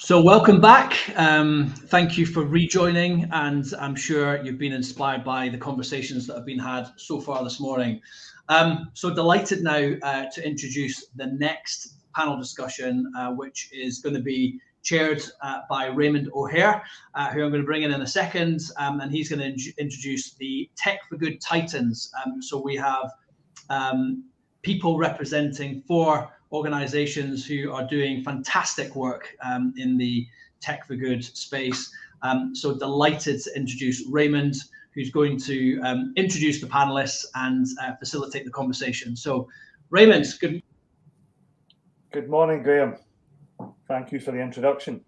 So welcome back. Thank you for rejoining, and I'm sure you've been inspired by the conversations that have been had so far this morning. So delighted now to introduce the next panel discussion, which is going to be chaired by Raymond O'Hare, who I'm going to bring in a second, and he's going to introduce the Tech for Good Titans. So we have people representing 4 organizations who are doing fantastic work in the Tech for Good space. So delighted to introduce Raymond, who's going to introduce the panelists and facilitate the conversation. So Raymond, Good morning, Graham. Thank you for the introduction.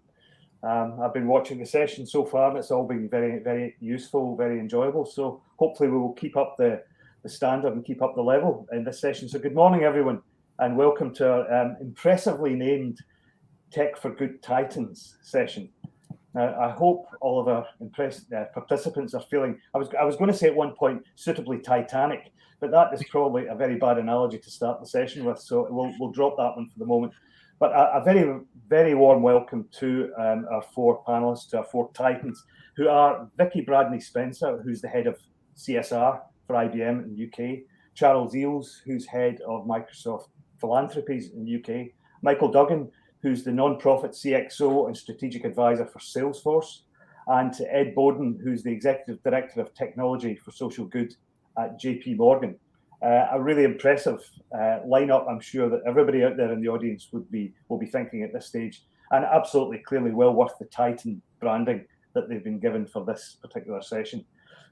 I've been watching the session so far, and it's all been very, very useful, very enjoyable. So hopefully we will keep up the standard and keep up the level in this session. So good morning, everyone, and welcome to our impressively named Tech for Good Titans session. Now, I hope all of our participants are feeling, I was going to say at one point, suitably Titanic, but that is probably a very bad analogy to start the session with, so we'll drop that one for the moment. But a very, very warm welcome to our 4 panelists, to our 4 Titans, who are Vicky Bradney-Spencer, who's the head of CSR for IBM in the UK, Charles Eales, who's head of Microsoft Philanthropies in the UK, Michael Duggan, who's the non-profit CXO and strategic advisor for Salesforce, and to Ed Bowden, who's the executive director of technology for social good at JP Morgan. A really impressive lineup. I'm sure that everybody out there in the audience will be thinking at this stage, and absolutely clearly well worth the Titan branding that they've been given for this particular session,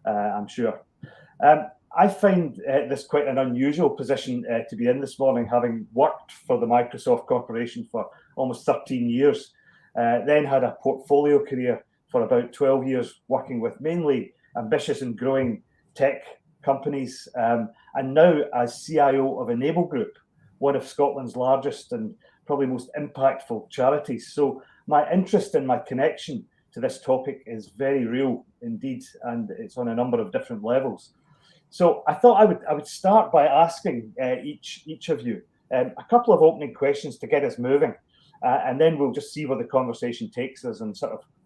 I'm sure. I find this quite an unusual position to be in this morning, having worked for the Microsoft Corporation for almost 13 years, then had a portfolio career for about 12 years, working with mainly ambitious and growing tech companies, and now as CIO of Enable Group, one of Scotland's largest and probably most impactful charities. So my interest and my connection to this topic is very real indeed, and it's on a number of different levels. So I thought I would start by asking each of you a couple of opening questions to get us moving, and then we'll just see where the conversation takes us, and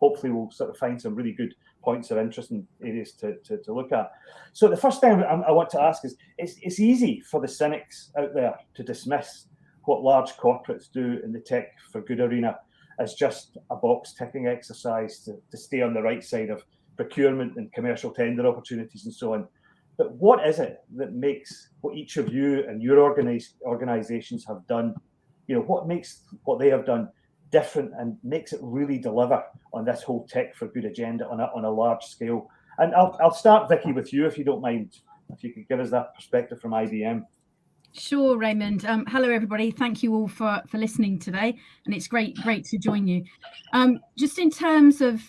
hopefully we'll find some really good points of interest and areas to look at. So the first thing I want to ask is, it's easy for the cynics out there to dismiss what large corporates do in the tech for good arena as just a box ticking exercise to stay on the right side of procurement and commercial tender opportunities and so on. But what is it that makes what each of you and your organizations have done, what makes what they have done different and makes it really deliver on this whole tech for good agenda on a large scale? And I'll start, Vicky, with you, if you don't mind, if you could give us that perspective from IBM. Sure, Raymond. Hello, everybody. Thank you all for listening today, and it's great to join you. Just in terms of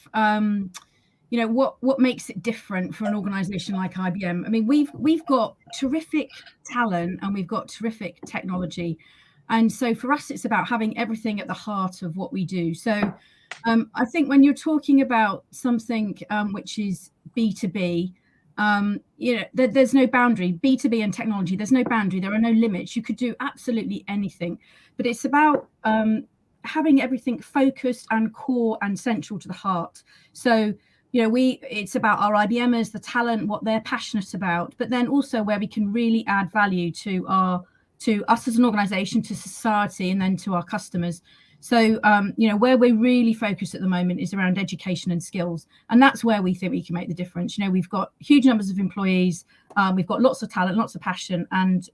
what makes it different for an organization like IBM. I mean, we've got terrific talent and we've got terrific technology. And so for us, it's about having everything at the heart of what we do. So I think when you're talking about something which is B2B, there's no boundary. B2B and technology, there's no boundary. There are no limits. You could do absolutely anything. But it's about having everything focused and core and central to the heart. So it's about our IBMers, the talent, what they're passionate about, but then also where we can really add value to us as an organization, to society, and then to our customers. So, where we're really focused at the moment is around education and skills. And that's where we think we can make the difference. We've got huge numbers of employees, we've got lots of talent, lots of passion, and,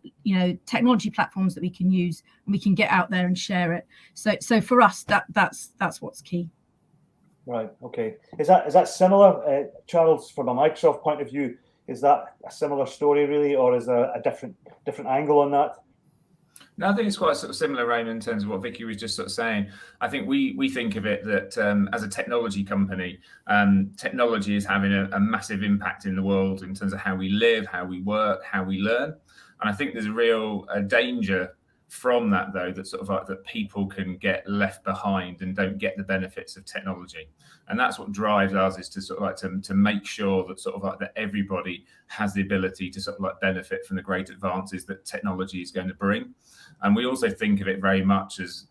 technology platforms that we can use, and we can get out there and share it. So for us, that's what's key. Right. Okay. Is that similar, Charles, from a Microsoft point of view? Is that a similar story, really, or is there a different angle on that? No, I think it's quite similar, Raymond, in terms of what Vicky was just saying. I think we think of it that as a technology company, technology is having a massive impact in the world in terms of how we live, how we work, how we learn. And I think there's a real danger from that, though, that that people can get left behind and don't get the benefits of technology. And that's what drives us, is to make sure that that everybody has the ability to benefit from the great advances that technology is going to bring. And we also think of it very much as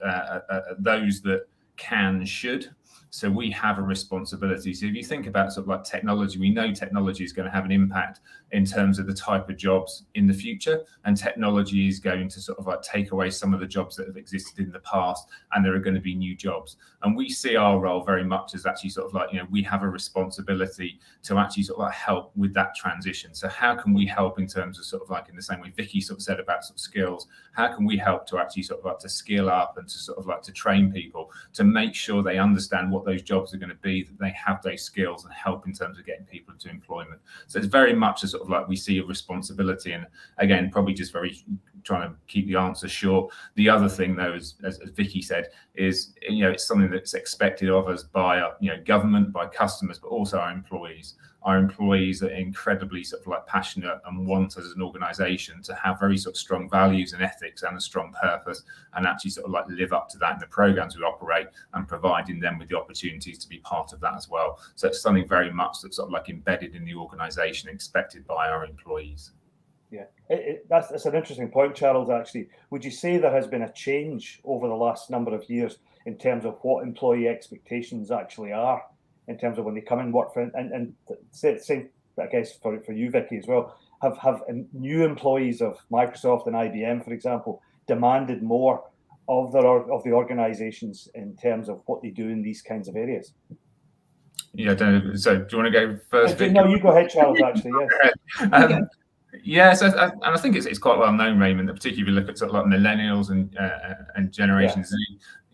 those that can, should. So we have a responsibility. So if you think about sort of like technology, we know technology is going to have an impact in terms of the type of jobs in the future, and technology is going to sort of like take away some of the jobs that have existed in the past, and there are going to be new jobs. And we see our role very much as actually sort of like, we have a responsibility to actually sort of like help with that transition. So how can we help in terms of sort of like, in the same way Vicky sort of said about sort of skills, how can we help to actually sort of like to skill up and to sort of like to train people to make sure they understand what those jobs are going to be, that they have those skills, and help in terms of getting people into employment. So it's very much a sort of like, we see a responsibility. And again, probably just very trying to keep the answer short. The other thing though, as Vicky said, is, it's something that's expected of us by our, government, by customers, but also our employees. Our employees are incredibly sort of like passionate and want us as an organisation to have very sort of strong values and ethics and a strong purpose, and actually sort of like live up to that in the programs we operate, and providing them with the opportunities to be part of that as well. So it's something very much that's sort of like embedded in the organisation, expected by our employees. Yeah, that's an interesting point, Charles, actually. Would you say there has been a change over the last number of years in terms of what employee expectations actually are, in terms of when they come and work for, and same, I guess, for you, Vicky, as well, have new employees of Microsoft and IBM, for example, demanded more of the organizations in terms of what they do in these kinds of areas? Yeah, so do you want to go first, Vicky? No, you go ahead, Charles, actually, yes. Yes, and I think it's quite well known, Raymond, that particularly if you look at sort of like millennials and Generation Z,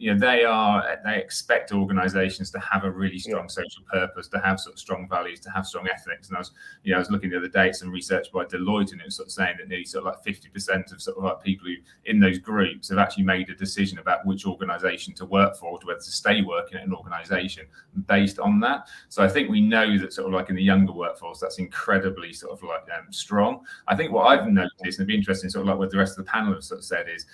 they expect organisations to have a really strong social purpose, to have sort of strong values, to have strong ethics. And I was looking the other day at some research by Deloitte, and it was sort of saying that nearly sort of like 50% of sort of like people who in those groups have actually made a decision about which organisation to work for, or whether to stay working at an organisation based on that. So I think we know that sort of like in the younger workforce, that's incredibly sort of like strong. I think what I've noticed, and it'd be interesting sort of like what the rest of the panel have sort of said, is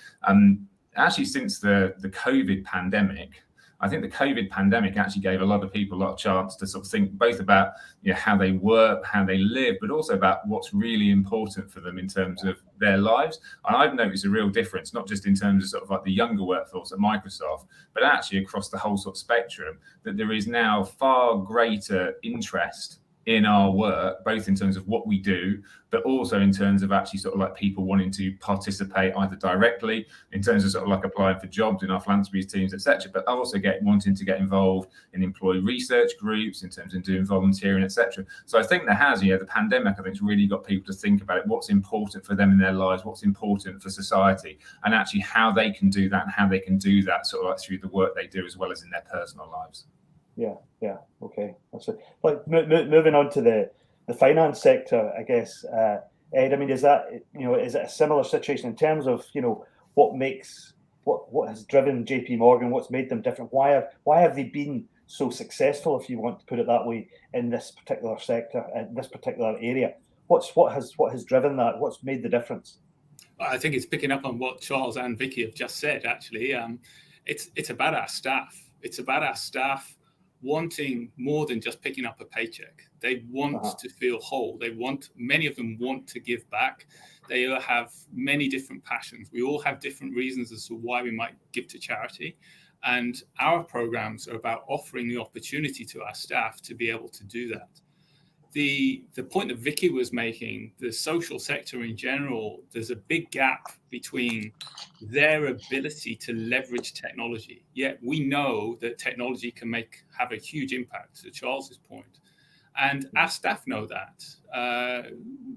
actually since the COVID pandemic, I think the COVID pandemic actually gave a lot of people a lot of chance to sort of think both about how they work, how they live, but also about what's really important for them in terms of their lives. And I've noticed a real difference, not just in terms of sort of like the younger workforce at Microsoft, but actually across the whole sort of spectrum, that there is now far greater interest in our work, both in terms of what we do, but also in terms of actually sort of like people wanting to participate either directly in terms of sort of like applying for jobs in our philanthropies teams, etc., but also wanting to get involved in employee research groups, in terms of doing volunteering, etc. So I think there has, the pandemic, I think, has really got people to think about it, what's important for them in their lives, what's important for society, and actually how they can do that, and how they can do that sort of like through the work they do as well as in their personal lives. Yeah. Okay. That's it. Like moving on to the finance sector, I guess, Ed. I mean, is that is it a similar situation in terms of what has driven JP Morgan? What's made them different? Why have they been so successful, if you want to put it that way, in this particular sector, in this particular area? What has driven that? What's made the difference? I think it's picking up on what Charles and Vicky have just said. Actually, it's about our staff. It's about our staff wanting more than just picking up a paycheck. They want to feel whole. Many of them want to give back. They have many different passions. We all have different reasons as to why we might give to charity. And our programs are about offering the opportunity to our staff to be able to do that. The point that Vicky was making, the social sector in general, there's a big gap between their ability to leverage technology. Yet we know that technology can have a huge impact, to Charles's point. And our staff know that.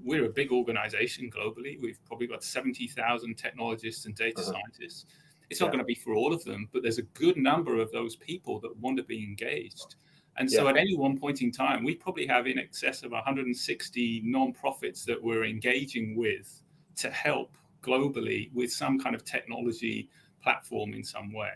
We're a big organization globally. We've probably got 70,000 technologists and data scientists. It's not going to be for all of them, but there's a good number of those people that want to be engaged. And so at any one point in time, we probably have in excess of 160 nonprofits that we're engaging with to help globally with some kind of technology platform in some way.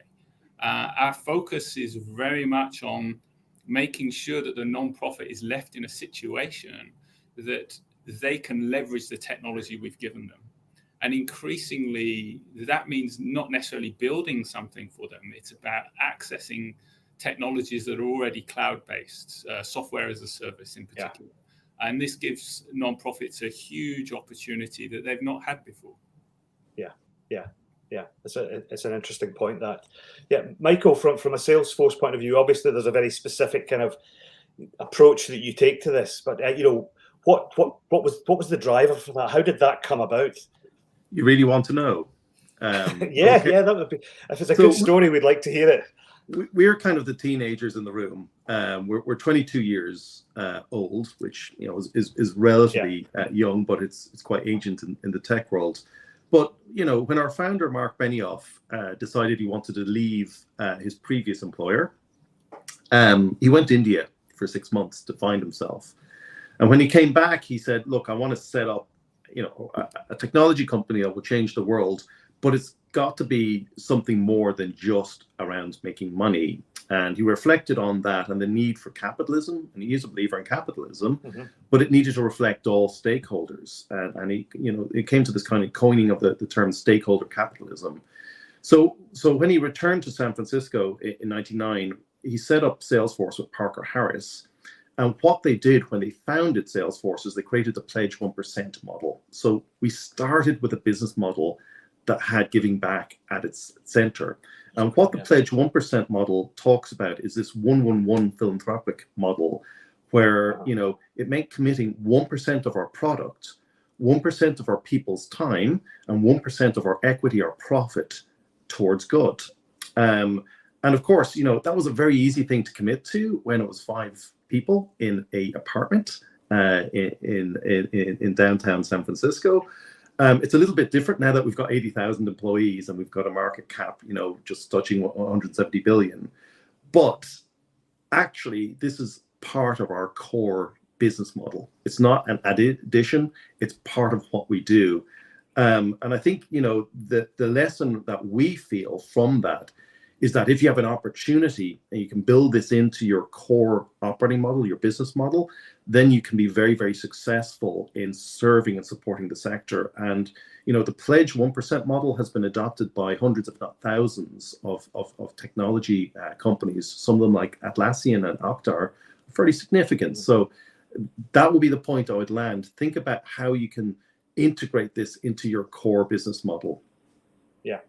Our focus is very much on making sure that the nonprofit is left in a situation that they can leverage the technology we've given them. And increasingly, that means not necessarily building something for them. It's about accessing technologies that are already cloud-based, software as a service in particular. And this gives nonprofits a huge opportunity that they've not had before. It's an interesting point. That, Michael, from a Salesforce point of view, obviously there's a very specific kind of approach that you take to this. But what was the driver for that? How did that come about? You really want to know? Yeah, that would be. If it's a good story, we'd like to hear it. We're kind of the teenagers in the room. We're 22 years old, which is relatively young, but it's quite ancient in the tech world. But when our founder Mark Benioff decided he wanted to leave his previous employer, he went to India for 6 months to find himself. And when he came back, he said, "Look, I want to set up, a technology company that will change the world, but it's got to be something more than just around making money." And he reflected on that and the need for capitalism. And he is a believer in capitalism, but it needed to reflect all stakeholders. And he, it came to this kind of coining of the term stakeholder capitalism. So when he returned to San Francisco in 99, he set up Salesforce with Parker Harris. And what they did when they founded Salesforce is they created the Pledge 1% model. So we started with a business model that had giving back at its center. And what the Pledge 1% model talks about is this 1-1-1 philanthropic model, where it meant committing 1% of our product, 1% of our people's time, and 1% of our equity or profit towards good. And of course, that was a very easy thing to commit to when it was 5 people in a apartment in downtown San Francisco. It's a little bit different now that we've got 80,000 employees and we've got a market cap, just touching 170 billion. But actually, this is part of our core business model. It's not an addition, it's part of what we do. And I think, the lesson that we feel from that is that if you have an opportunity and you can build this into your core operating model, your business model, then you can be very, very successful in serving and supporting the sector. And, the Pledge 1% model has been adopted by hundreds, if not thousands, of technology companies. Some of them, like Atlassian and Okta, are fairly significant. So that would be the point I would land. Think about how you can integrate this into your core business model. Yeah.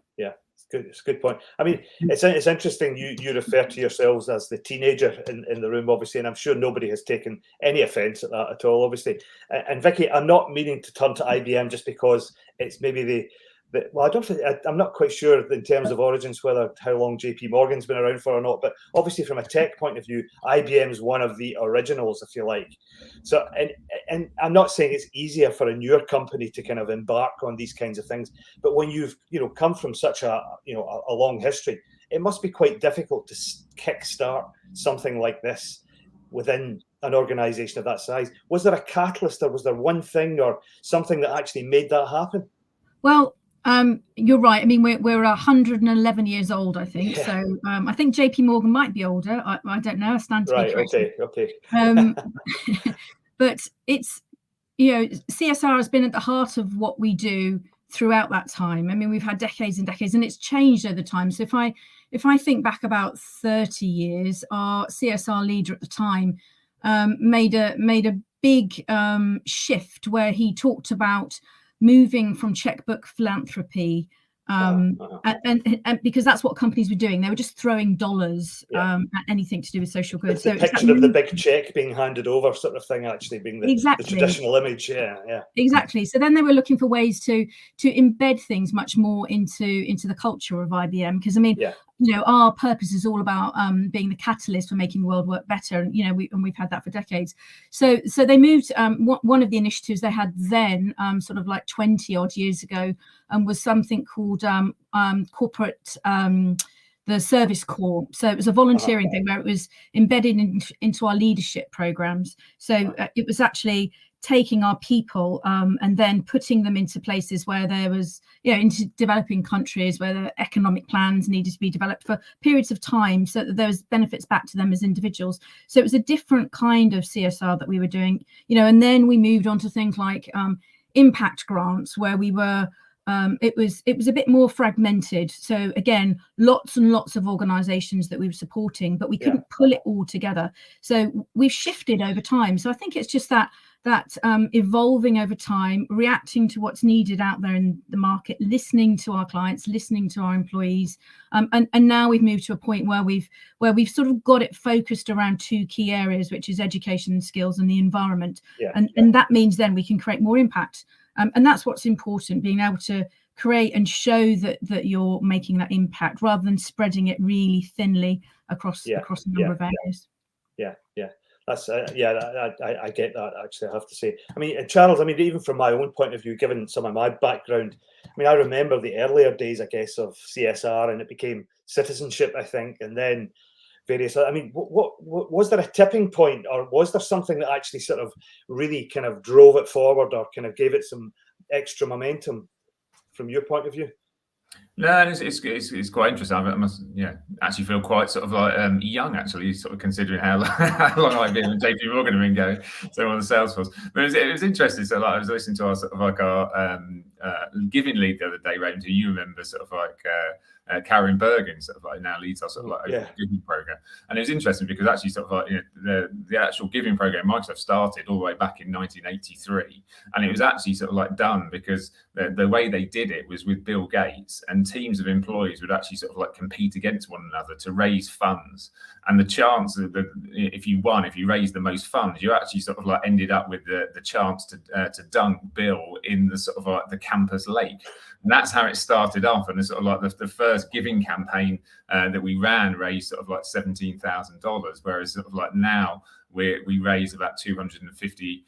It's a good point. I mean, it's interesting you refer to yourselves as the teenager in the room, obviously, and I'm sure nobody has taken any offence at that at all, obviously. And Vicky, I'm not meaning to turn to IBM just because it's maybe I'm not quite sure in terms of origins how long JP Morgan's been around for or not, but obviously from a tech point of view, IBM is one of the originals, if you like. So, and I'm not saying it's easier for a newer company to kind of embark on these kinds of things, but when you've come from such a long history, it must be quite difficult to kickstart something like this within an organization of that size. Was there a catalyst, or was there one thing or something that actually made that happen? Well, you're right. I mean, we're 111 years old, I think. Yeah. So I think JP Morgan might be older. I don't know. I stand to be corrected. Okay. But it's, CSR has been at the heart of what we do throughout that time. I mean, we've had decades and decades, and it's changed over time. So if I think back about 30 years, our CSR leader at the time made a big shift where he talked about moving from checkbook philanthropy, and because that's what companies were doing. They were just throwing dollars at anything to do with social good. So the picture of the big check being handed over sort of thing actually being the traditional image. Yeah. Exactly. So then they were looking for ways to embed things much more into the culture of IBM. Because I mean, our purpose is all about being the catalyst for making the world work better, and we've had that for decades. So they moved. One of the initiatives they had then, sort of like 20 odd years ago, was something called corporate. The Service Corps. So it was a volunteering thing where it was embedded into our leadership programs. So it was actually taking our people and then putting them into places where there was, into developing countries where the economic plans needed to be developed for periods of time so that there was benefits back to them as individuals. So it was a different kind of CSR that we were doing, and then we moved on to things like impact grants, where we were it was a bit more fragmented. So again, lots and lots of organizations that we were supporting, but we couldn't pull it all together. So we've shifted over time. So I think it's just that evolving over time, reacting to what's needed out there in the market, listening to our clients, listening to our employees, and now we've moved to a point where we've sort of got it focused around two key areas, which is education and skills and the environment. And that means then we can create more impact. And that's what's important, being able to create and show that you're making that impact rather than spreading it really thinly across a number of areas. That's I get that, actually, I have to say. I mean, Charles, I mean, even from my own point of view, given some of my background, I mean, I remember the earlier days, I guess, of CSR, and it became citizenship, I think, and then various, I mean, what was there a tipping point, or was there something that actually sort of really kind of drove it forward, or kind of gave it some extra momentum from your point of view? No, it's quite interesting. I must, actually feel quite sort of like young, actually, sort of considering how long I've been in JP Morgan and been going, so on the sales force. But it was interesting. So like I was listening to our sort of like our giving lead the other day, Raymond, who you remember, sort of like Karen Bergen, sort of like now leads our sort of like giving program. And it was interesting because actually sort of like the actual giving program Microsoft started all the way back in 1983, and it was actually sort of like done because the way they did it was with Bill Gates, and teams of employees would actually sort of like compete against one another to raise funds. And the chance of if you raised the most funds, you actually sort of like ended up with the chance to dunk Bill in the sort of like the campus lake. And that's how it started off. And it's sort of like the first giving campaign that we ran raised sort of like $17,000, whereas sort of like now we raise about $250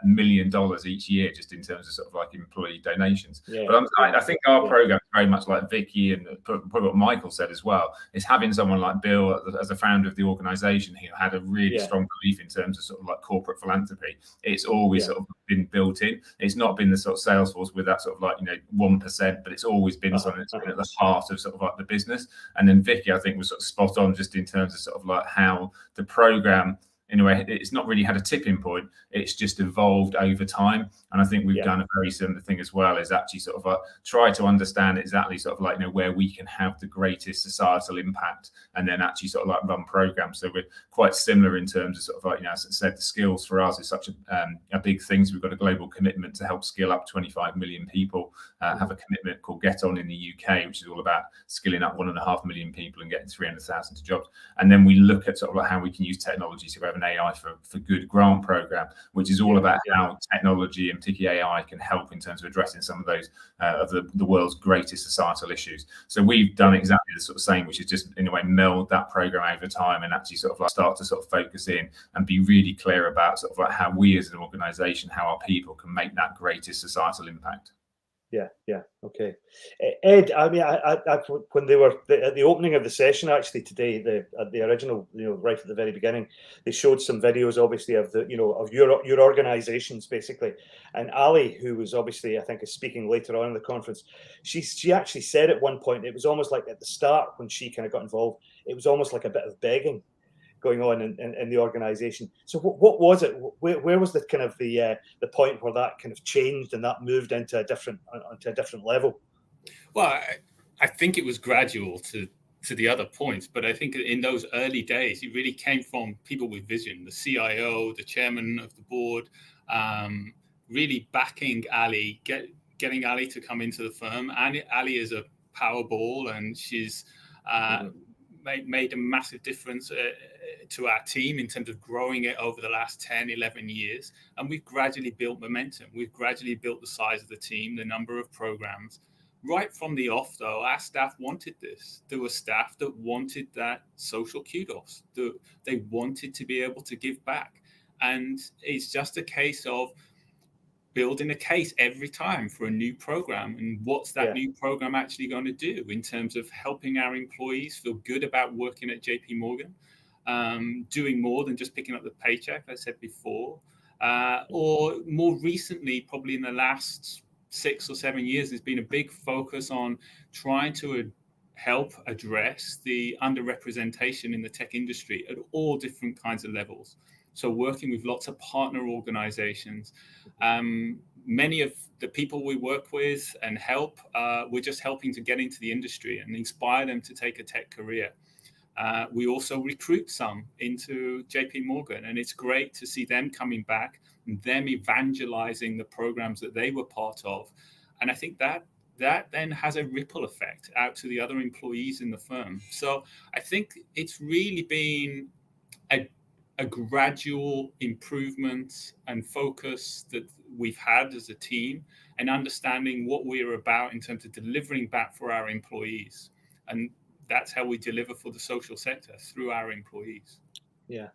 million each year just in terms of sort of like employee donations. But I think our program is very much like Vicky and probably what Michael said as well, is having someone like Bill as a founder of the organization who had a really strong belief in terms of sort of like corporate philanthropy. It's always sort of been built in. It's not been the sort of sales force with that sort of like 1%, but it's always been something that's been at the heart of sort of like the business. And then Vicky, I think, was sort of spot on just in terms of sort of like how the program, in a way, it's not really had a tipping point. It's just evolved over time. And I think we've done a very similar thing as well, is actually sort of try to understand exactly sort of like, where we can have the greatest societal impact, and then actually sort of like run programs. So we're quite similar in terms of sort of like, as I said, the skills for us is such a big thing. So we've got a global commitment to help skill up 25 million people, have a commitment called Get On in the UK, which is all about skilling up 1.5 million people and getting 300,000 to jobs. And then we look at sort of like how we can use technology. So we have an AI for Good grant program, which is all about how technology and particularly AI can help in terms of addressing some of those of the world's greatest societal issues. So we've done exactly the sort of same, which is just in a way meld that program over time and actually sort of like start to sort of focus in and be really clear about sort of like how we as an organization, how our people can make that greatest societal impact. Okay. Ed, I mean, I when they were at the opening of the session, actually today, the original, right at the very beginning, they showed some videos, obviously, of of your organizations, basically. And Ali, who was obviously, I think, is speaking later on in the conference, she actually said at one point, it was almost like at the start when she kind of got involved, it was almost like a bit of begging going on in the organization. So what was it? Where was the kind of the point where that kind of changed and that moved into a different level? Well, I think it was gradual to the other points, but I think in those early days, it really came from people with vision, the CIO, the chairman of the board, really backing Ali, getting Ali to come into the firm. And Ali is a Powerball, and she's made a massive difference to our team in terms of growing it over the last 10, 11 years. And we've gradually built momentum. We've gradually built the size of the team, the number of programs. Right from the off, though, our staff wanted this. There were staff that wanted that social kudos. They wanted to be able to give back. And it's just a case of building a case every time for a new program, and what's that new program actually going to do in terms of helping our employees feel good about working at JP Morgan, doing more than just picking up the paycheck, I said before, or more recently, probably in the last 6 or 7 years, there's been a big focus on trying to help address the underrepresentation in the tech industry at all different kinds of levels. So working with lots of partner organizations, many of the people we work with and help, we're just helping to get into the industry and inspire them to take a tech career. We also recruit some into JP Morgan, and it's great to see them coming back and them evangelizing the programs that they were part of. And I think that then has a ripple effect out to the other employees in the firm. So I think it's really been a gradual improvement and focus that we've had as a team, and understanding what we're about in terms of delivering back for our employees. And that's how we deliver for the social sector, through our employees. Yeah,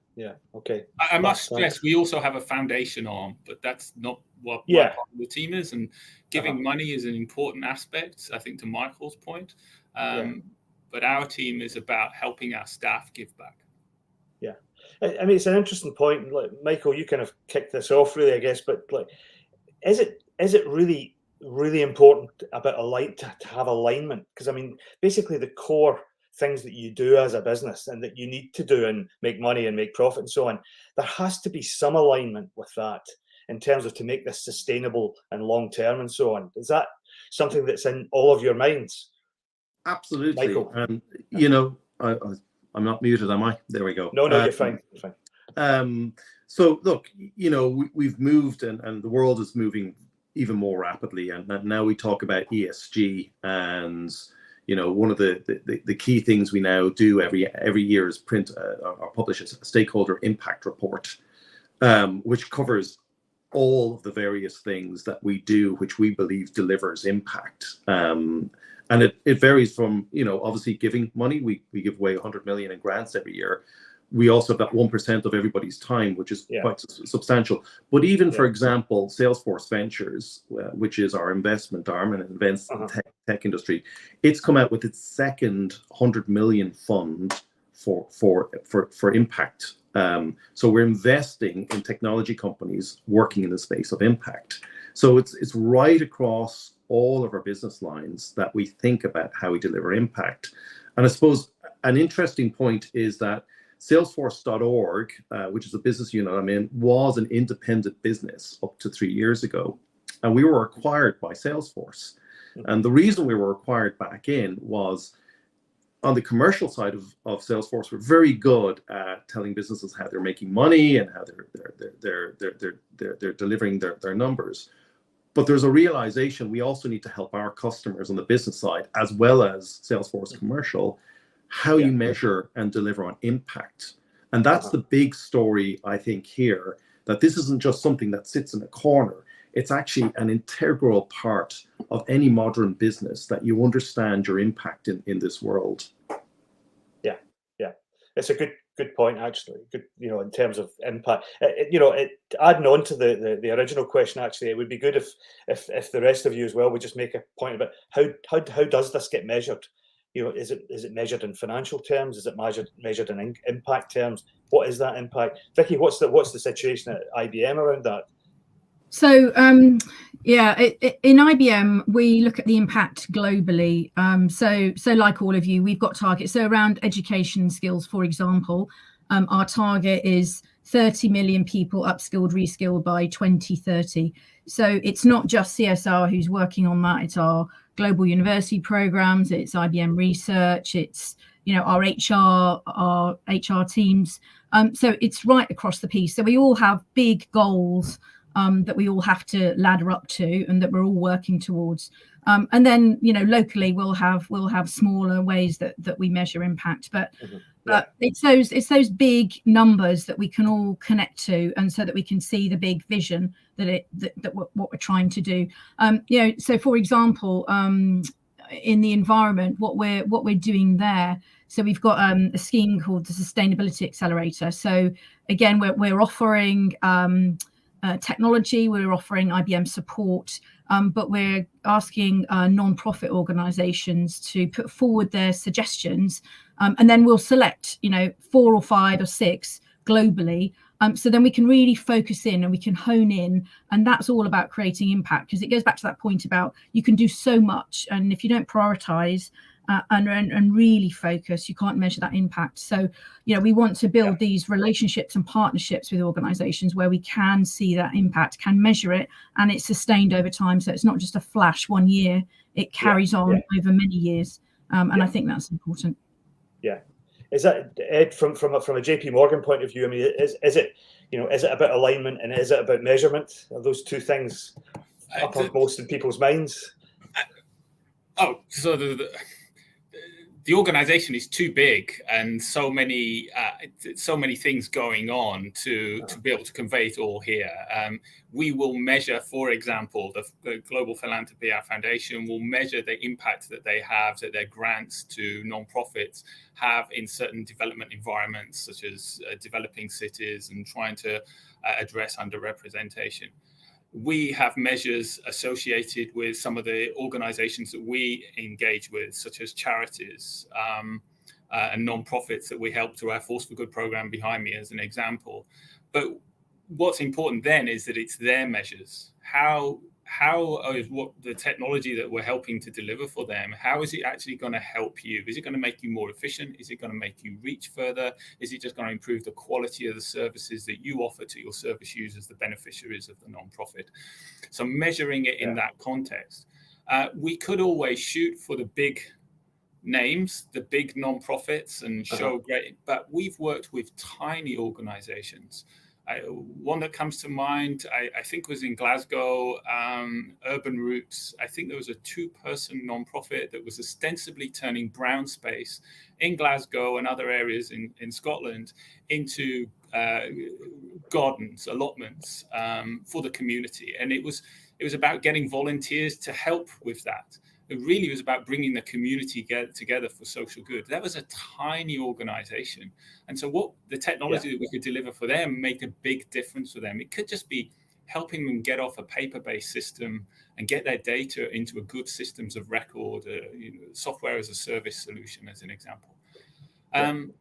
okay. I must stress, we also have a foundation arm, but that's not what part of the team is. And giving money is an important aspect, I think, to Michael's point. But our team is about helping our staff give back. Yeah, I mean, it's an interesting point. Like, Michael, you kind of kicked this off, really, I guess. But like, is it really important about to have alignment? Because I mean, basically, the core things that you do as a business and that you need to do and make money and make profit and so on, there has to be some alignment with that in terms of to make this sustainable and long term and so on. Is that something that's in all of your minds? Absolutely. Michael? You know, I'm not muted, am I? There we go. No, you're fine. You're fine. So look, you know, we've moved and the world is moving even more rapidly, and now we talk about ESG, and you know, one of the key things we now do every year is print or publish a stakeholder impact report, which covers all of the various things that we do, which we believe delivers impact. And it varies from, you know, obviously giving money. We give away 100 million in grants every year. We also have that 1% of everybody's time, which is quite substantial. But even, for example, Salesforce Ventures, which is our investment arm and invents in the tech industry, it's come out with its second 100 million fund for impact. So we're investing in technology companies working in the space of impact. So it's right across all of our business lines that we think about how we deliver impact. And I suppose an interesting point is that Salesforce.org, which is a business unit I'm in, was an independent business up to 3 years ago. And we were acquired by Salesforce. And the reason we were acquired back in was on the commercial side of Salesforce, we're very good at telling businesses how they're making money and how they're delivering their numbers. But there's a realization we also need to help our customers on the business side, as well as Salesforce Commercial, how you measure and deliver on impact. And that's the big story, I think, here, that this isn't just something that sits in a corner. It's actually an integral part of any modern business, that you understand your impact in this world. Yeah. It's a good point, actually. Good, you know, in terms of impact. You know, adding on to the original question, actually, it would be good if the rest of you as well would just make a point about how does this get measured? You know, is it measured in financial terms? Is it measured in impact terms? What is that impact? Vicky, what's the situation at IBM around that? So in IBM, we look at the impact globally. So like all of you, we've got targets. So around education skills, for example, our target is 30 million people upskilled, reskilled by 2030. So it's not just CSR who's working on that. It's our global university programs, it's IBM research, it's, you know, our HR teams. So it's right across the piece. So we all have big goals that we all have to ladder up to and that we're all working towards. And then, you know, locally we'll have smaller ways that we measure impact, but it's those big numbers that we can all connect to, and so that we can see the big vision that what we're trying to do. You know, so for example, in the environment, what we're doing there. So we've got a scheme called the Sustainability Accelerator. So again, we're offering technology, we're offering IBM support, but we're asking non-profit organizations to put forward their suggestions, and then we'll select, you know, 4 or 5 or 6 globally. So then we can really focus in and we can hone in, and that's all about creating impact, because it goes back to that point about you can do so much, and if you don't prioritize and really focus. You can't measure that impact. So, we want to build these relationships and partnerships with organizations where we can see that impact, can measure it, and it's sustained over time. So it's not just a flash one year, it carries on over many years. And I think that's important. Yeah. Is that, Ed, from a JP Morgan point of view, I mean, is it, is it about alignment and is it about measurement? Are those two things uppermost in people's minds? So the organization is too big and so many things going on to be able to convey it all here. We will measure, for example, the Global Philanthropy, our foundation, will measure the impact that they have, that their grants to nonprofits have in certain development environments, such as developing cities and trying to address underrepresentation. We have measures associated with some of the organizations that we engage with, such as charities and nonprofits that we help through our Force for Good program behind me, as an example. But what's important then is that it's their measures. How is what the technology that we're helping to deliver for them, how is it actually going to help you? Is it going to make you more efficient? Is it going to make you reach further? Is it just going to improve the quality of the services that you offer to your service users, the beneficiaries of the nonprofit? So measuring it in that context. We could always shoot for the big names, the big nonprofits, and show great, but we've worked with tiny organizations. One that comes to mind, I think, was in Glasgow, Urban Roots. I think there was a 2-person nonprofit that was ostensibly turning brown space in Glasgow and other areas in Scotland into gardens, allotments for the community. And it was about getting volunteers to help with that. It really was about bringing the community together for social good. That was a tiny organization. And so what the technology that we could deliver for them made a big difference for them. It could just be helping them get off a paper-based system and get their data into a good systems of record, software as a service solution, as an example. Then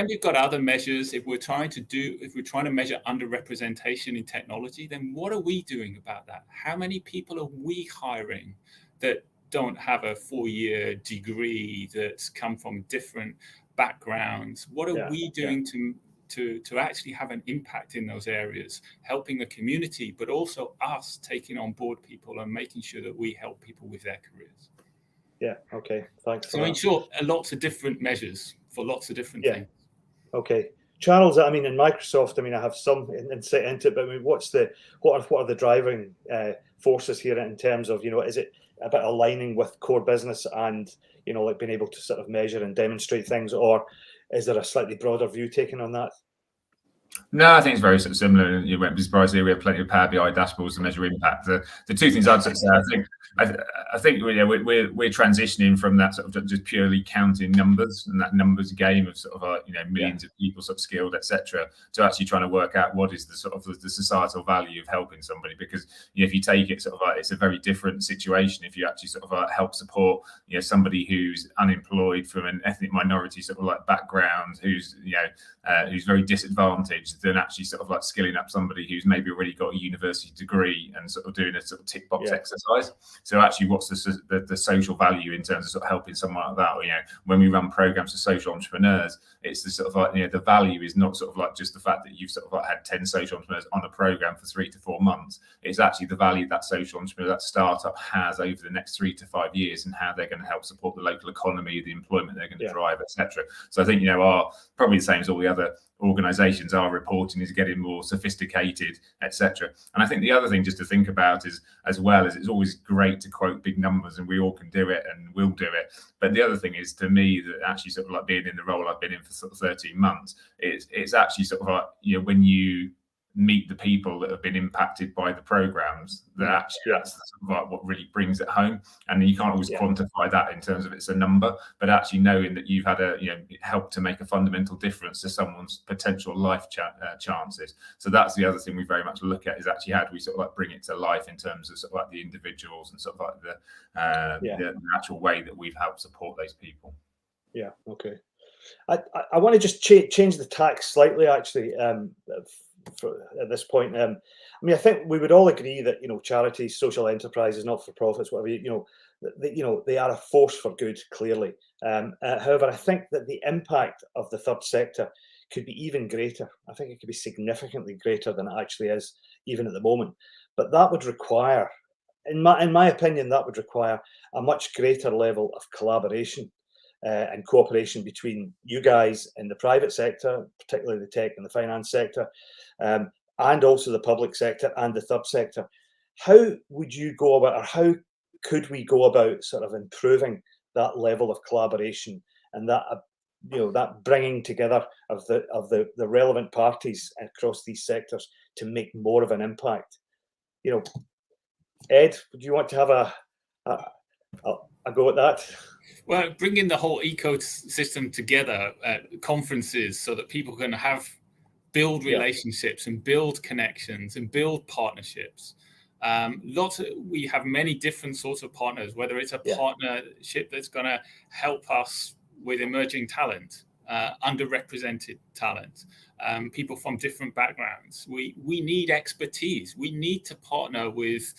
we've got other measures. If we're trying to measure underrepresentation in technology, then what are we doing about that? How many people are we hiring that don't have a 4-year degree, that's come from different backgrounds? What are we doing to actually have an impact in those areas, helping the community, but also us taking on board people and making sure that we help people with their careers? Yeah, okay, thanks. So in short, lots of different measures for lots of different things. Okay. Charles, I mean, in Microsoft, I mean, I have some insight into it, but I mean, what are the driving forces here in terms of, is it about aligning with core business and, like being able to sort of measure and demonstrate things, or is there a slightly broader view taken on that? No, I think it's very sort of similar. You won't be surprised here. We have plenty of Power BI dashboards to measure impact. The two things I'd say, I think we're transitioning from that sort of just purely counting numbers and that numbers game of sort of millions of people sort of skilled, etc., to actually trying to work out what is the sort of the societal value of helping somebody. Because if you take it sort of it's a very different situation if you actually sort of help support somebody who's unemployed from an ethnic minority sort of like background, who's who's very disadvantaged, than actually sort of like skilling up somebody who's maybe already got a university degree and sort of doing a sort of tick box exercise. So actually, what's the social value in terms of sort of helping someone like that? Or, when we run programs for social entrepreneurs, it's the sort of like the value is not sort of like just the fact that you've sort of like had 10 social entrepreneurs on a program for 3 to 4 months. It's actually the value that social entrepreneur, that startup has over the next 3 to 5 years, and how they're going to help support the local economy, the employment they're going to drive, etc. So I think our probably the same as all the other organizations, our reporting is getting more sophisticated, etc. And I think the other thing just to think about is, as well as it's always great to quote big numbers and we all can do it and will do it, but the other thing is, to me, that actually sort of like being in the role I've been in for sort of 13 months, it's actually sort of like when you meet the people that have been impacted by the programs, that's sort of like what really brings it home. And you can't always quantify that in terms of it's a number, but actually knowing that you've had help to make a fundamental difference to someone's potential life chances. So that's the other thing we very much look at, is actually how do we sort of like bring it to life in terms of sort of like the individuals and sort of like the actual way that we've helped support those people. Yeah. Okay. I want to just change the tack slightly, actually. At this point, I mean, I think we would all agree that charities, social enterprises, not-for-profits, whatever, they are a force for good, clearly. However, I think that the impact of the third sector could be even greater. I think it could be significantly greater than it actually is, even at the moment. But that would require, in my opinion, that would require a much greater level of collaboration and cooperation between you guys in the private sector, particularly the tech and the finance sector, and also the public sector and the third sector. How would you go about, or how could we go about sort of improving that level of collaboration and that that bringing together of the relevant parties across these sectors to make more of an impact? Ed, would you want to have a go at that? Well, bringing the whole ecosystem together at conferences so that people can build relationships and build connections and build partnerships. We have many different sorts of partners, whether it's a partnership that's going to help us with emerging talent, underrepresented talent, people from different backgrounds. We need expertise. We need to partner with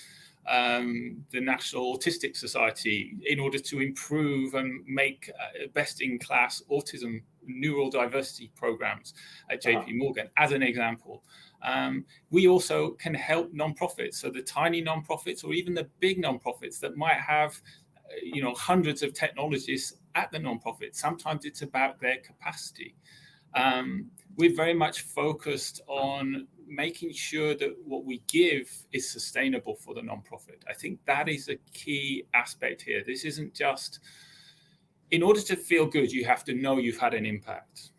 the National Autistic Society in order to improve and make best-in-class autism neural diversity programs at JP Morgan, as an example. We also can help nonprofits, so the tiny nonprofits or even the big nonprofits that might have hundreds of technologists at the nonprofit. Sometimes it's about their capacity. We're very much focused on making sure that what we give is sustainable for the nonprofit. I think that is a key aspect here. This isn't just, in order to feel good, you have to know you've had an impact.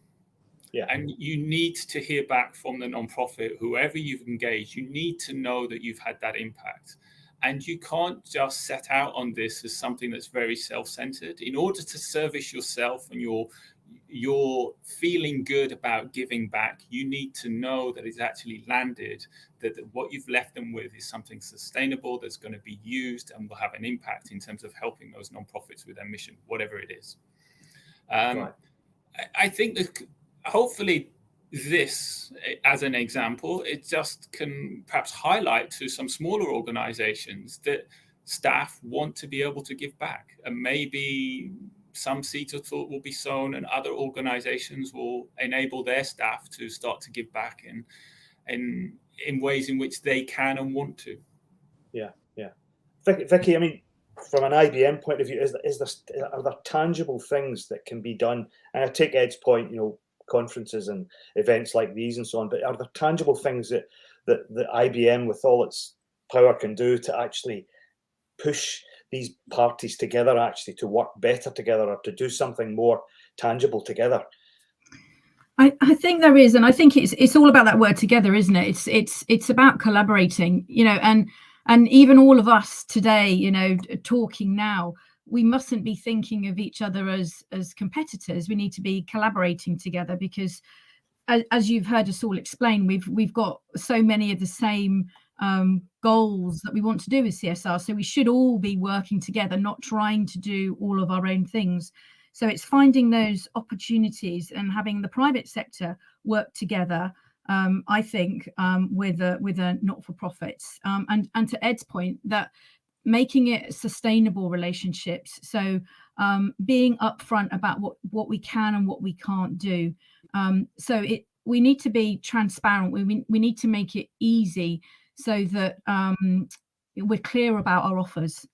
Yeah. And you need to hear back from the nonprofit, whoever you've engaged, you need to know that you've had that impact. And you can't just set out on this as something that's very self-centered. In order to service yourself and you're feeling good about giving back, you need to know that it's actually landed, that what you've left them with is something sustainable that's going to be used and will have an impact in terms of helping those nonprofits with their mission, whatever it is. Right. I think that hopefully this, as an example, it just can perhaps highlight to some smaller organizations that staff want to be able to give back, and maybe some seeds of thought will be sown and other organizations will enable their staff to start to give back in ways in which they can and want to. Yeah. Vicky, I mean, from an IBM point of view, are there tangible things that can be done? And I take Ed's point, conferences and events like these and so on, but are there tangible things that IBM with all its power can do to actually push these parties together, actually to work better together or to do something more tangible together? I think there is, and I think it's all about that word together, isn't it? It's about collaborating, and even all of us today, talking now, we mustn't be thinking of each other as competitors. We need to be collaborating together because, as you've heard us all explain, we've got so many of the same goals that we want to do with CSR. So we should all be working together, not trying to do all of our own things. So it's finding those opportunities and having the private sector work together. I think with a not-for-profits, and to Ed's point, that making it sustainable relationships. So being upfront about what we can and what we can't do. We need to be transparent. We need to make it easy so that we're clear about our offers,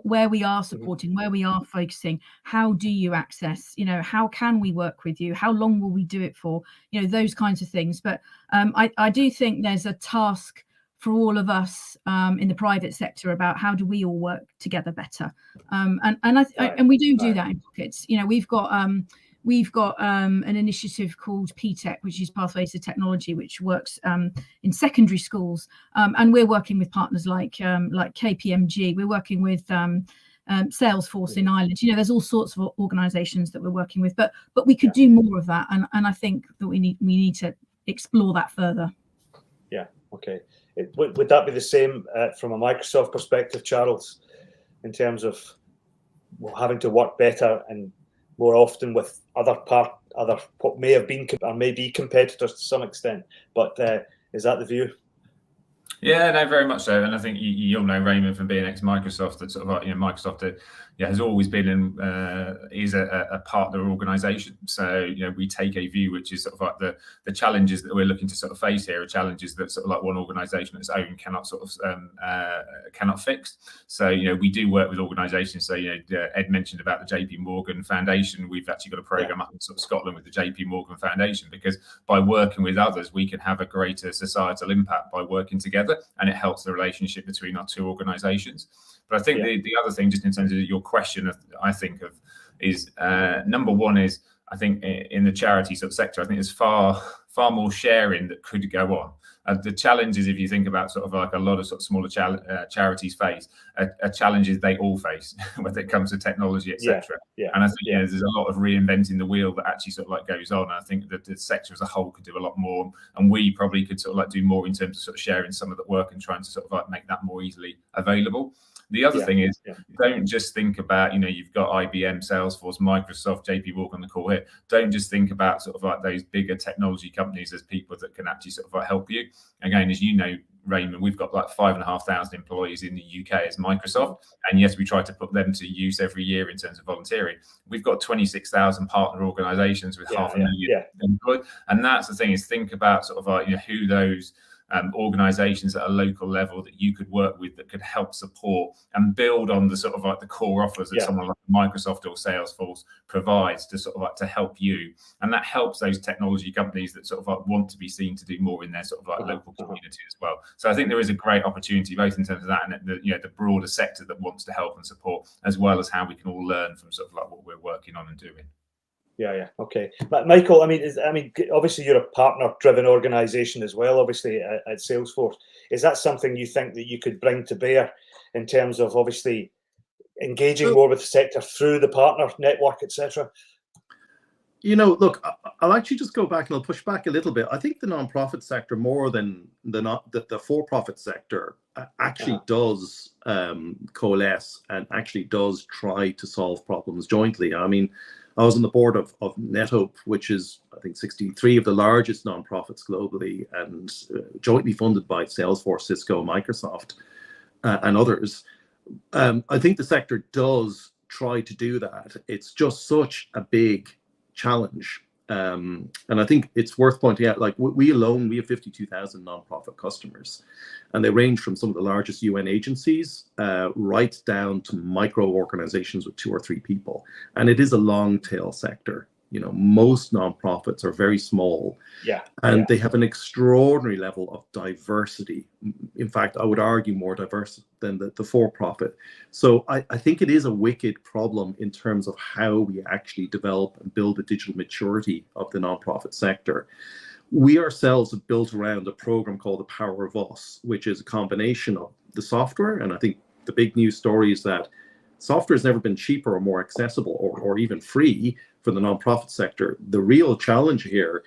where we are supporting, where we are focusing, how do you access, how can we work with you, how long will we do it for, those kinds of things. But I do think there's a task for all of us in the private sector about how do we all work together better. And we do that in pockets. We've got an initiative called PTech, which is Pathways to Technology, which works in secondary schools, and we're working with partners like KPMG. We're working with Salesforce in Ireland. There's all sorts of organisations that we're working with, but we could do more of that, and I think that we need to explore that further. Yeah. Okay. Would that be the same from a Microsoft perspective, Charles, in terms of having to work better and more often with other what may have been or may be competitors to some extent? But is that the view? Yeah, no, very much so. And I think you'll know Raymond from being ex-Microsoft, that sort of, Microsoft has always been is a partner organisation. So, we take a view which is sort of like the challenges that we're looking to sort of face here are challenges that sort of like one organisation on its own cannot sort of cannot fix. So, we do work with organisations. So, Ed mentioned about the JP Morgan Foundation. We've actually got a programme up in sort of Scotland with the JP Morgan Foundation, because by working with others, we can have a greater societal impact by working together, and it helps the relationship between our two organisations. But I think the other thing, just in terms of your question, I think of is number one is, I think in the charity sort of sector, I think there's far more sharing that could go on. The challenge is, if you think about sort of like a lot of sort of smaller charities face, a challenges they all face when it comes to technology, etc. And I think there's a lot of reinventing the wheel that actually sort of like goes on. And I think that the sector as a whole could do a lot more, and we probably could sort of like do more in terms of sort of sharing some of the work and trying to sort of like make that more easily available. The other thing is, don't just think about, you've got IBM, Salesforce, Microsoft, JP Morgan on the call here. Don't just think about sort of like those bigger technology companies as people that can actually sort of like help you. Again, as you know, Raymond, we've got like 5,500 employees in the UK as Microsoft. And yes, we try to put them to use every year in terms of volunteering. We've got 26,000 partner organizations with 500,000 employed. And that's the thing, is think about sort of like, who those organizations at a local level that you could work with that could help support and build on the sort of like the core offers that someone like Microsoft or Salesforce provides to sort of like to help you. And that helps those technology companies that sort of like want to be seen to do more in their sort of like local community as well. So I think there is a great opportunity, both in terms of that and the broader sector that wants to help and support, as well as how we can all learn from sort of like what we're working on and doing. Okay. But Michael, I mean, obviously you're a partner-driven organisation as well. Obviously at Salesforce, is that something you think that you could bring to bear in terms of obviously engaging more with the sector through the partner network, etc.? Look, I'll actually just go back and I'll push back a little bit. I think the non-profit sector, more than the for-profit sector, actually does coalesce and actually does try to solve problems jointly. I mean, I was on the board of NetHope, which is, I think, 63 of the largest nonprofits globally, and jointly funded by Salesforce, Cisco, Microsoft, and others. I think the sector does try to do that. It's just such a big challenge. And I think it's worth pointing out, like we alone, we have 52,000 nonprofit customers, and they range from some of the largest UN agencies right down to micro organizations with 2 or 3 people. And it is a long tail sector. Most nonprofits are very small, and they have an extraordinary level of diversity. In fact, I would argue more diverse than the for-profit. So I think it is a wicked problem in terms of how we actually develop and build the digital maturity of the nonprofit sector. We ourselves have built around a program called The Power of Us, which is a combination of the software, and I think the big news story is that software has never been cheaper or more accessible or even free for the nonprofit sector. The real challenge here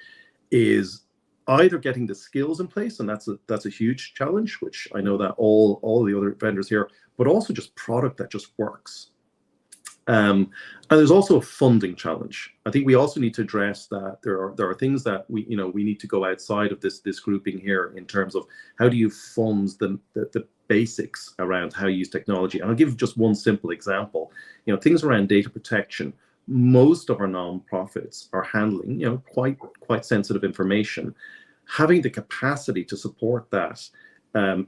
is either getting the skills in place, and that's a huge challenge, which I know that all the other vendors here, but also just product that just works. And there's also a funding challenge. I think we also need to address that there are things that we need to go outside of this grouping here in terms of how do you fund the basics around how you use technology. And I'll give just one simple example. Things around data protection. Most of our nonprofits are handling quite sensitive information. Having the capacity to support that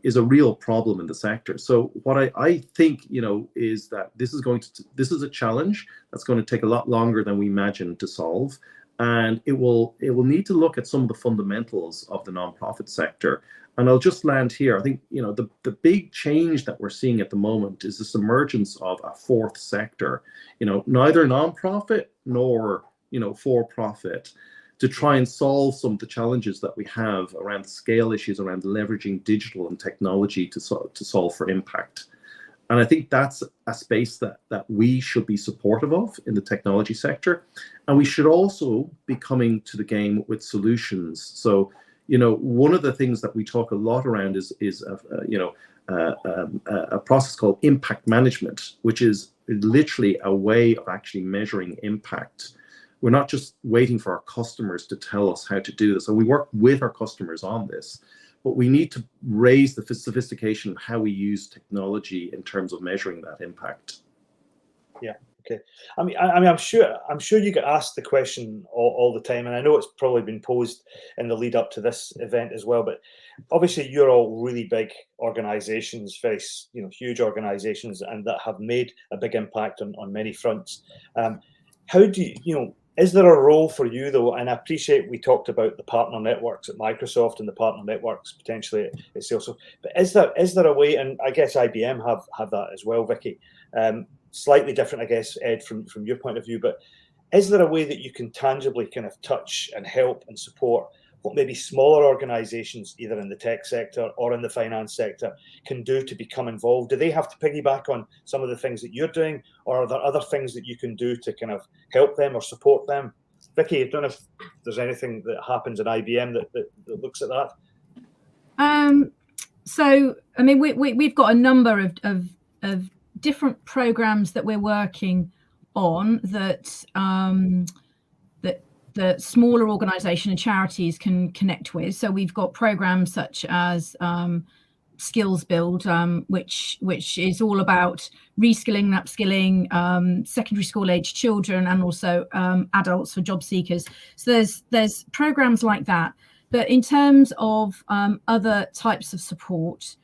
is a real problem in the sector. So what I think is that this is a challenge that's going to take a lot longer than we imagined to solve, and it will need to look at some of the fundamentals of the nonprofit sector. And I'll just land here. I think the big change that we're seeing at the moment is this emergence of a fourth sector, neither nonprofit nor for-profit, to try and solve some of the challenges that we have around the scale issues, around leveraging digital and technology to solve for impact. And I think that's a space that we should be supportive of in the technology sector. And we should also be coming to the game with solutions. So, one of the things that we talk a lot around is a process called impact management, which is literally a way of actually measuring impact. We're not just waiting for our customers to tell us how to do this. And we work with our customers on this, but we need to raise the sophistication of how we use technology in terms of measuring that impact. Yeah. Okay. I mean, I'm sure you get asked the question all the time, and I know it's probably been posed in the lead up to this event as well. But obviously, you're all really big organisations, very huge organisations, and that have made a big impact on many fronts. How do you is there a role for you though? And I appreciate we talked about the partner networks at Microsoft and the partner networks potentially at Salesforce. But is there a way? And I guess IBM have that as well, Vicky. Slightly different, I guess, Ed, from your point of view, but is there a way that you can tangibly kind of touch and help and support what maybe smaller organizations, either in the tech sector or in the finance sector, can do to become involved? Do they have to piggyback on some of the things that you're doing, or are there other things that you can do to kind of help them or support them? Vicky, I don't know if there's anything that happens in IBM that looks at that. So, I mean, we've got a number of different programs that we're working on that that smaller organization and charities can connect with. So we've got programs such as Skills Build, which is all about reskilling and upskilling secondary school age children and also adults for job seekers. So there's programs like that. But in terms of other types of support,